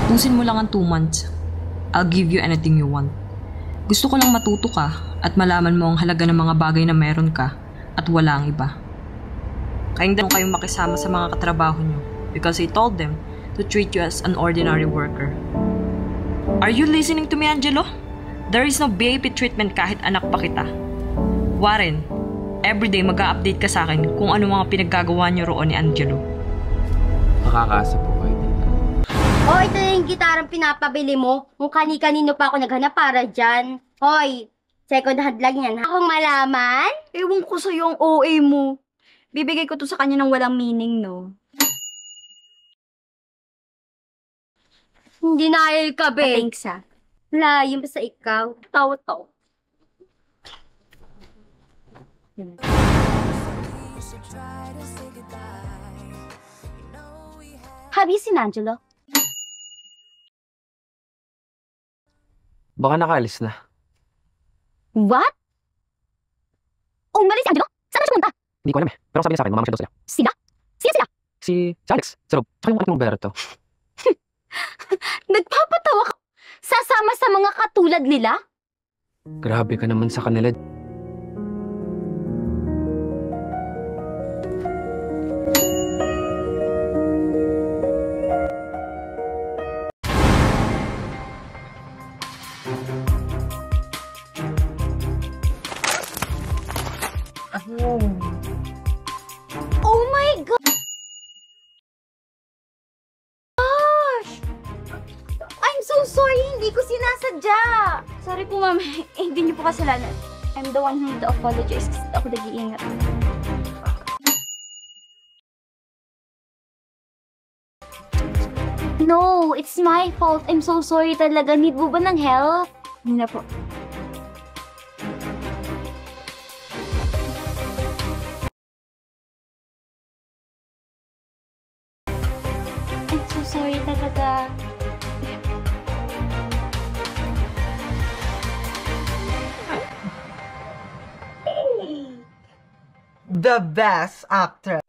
Tusin mo lang ang 2 months. I'll give you anything you want. Gusto ko lang matuto ka at malaman mo ang halaga ng mga bagay na meron ka at wala ang iba. Kayong dalawang kayong makisama sa mga katrabaho nyo because I told them to treat you as an ordinary worker. Are you listening to me, Angelo? There is no VIP treatment kahit anak pa kita. Warren, everyday mag-a-update ka sa akin kung ano mga pinaggagawa niyo roon ni Angelo. Makakasa po kayo dito. Oh, ito yung gitarang pinapabili mo. Kung kani-kanino pa ako naghanap para dyan. Hoy, second hand lang yan. Akong malaman? Ewan ko sa'yo ang OA mo. Bibigay ko to sa kanya ng walang meaning, no? Hindi na ka, be. Thanks, ah. Layo pa sa ikaw. Taw-taw. Have you seen Angelo? Baka nakaalis na. What? Umalis si Angelo? Saan na siya punta? Hindi ko alam eh. Pero sabi niya sa akin, mamamasyal daw sila. Sila? Sino sila? Si Alex, sa loob. Tsaka yung anak ng Roberto. Nagpapatawa ka? Sasama sa mga katulad nila? Grabe ka naman sa kanila. Oh my God! I'm so sorry, hindi ko sinasadya. Sorry po, ma'am. Hindi niyo po kasalanan. I'm the one who need to apologize kasi ako nag-iingat. No, it's my fault. I'm so sorry talaga. Need mo ba ng help? Hindi na po. I'm so sorry talaga. The best actress.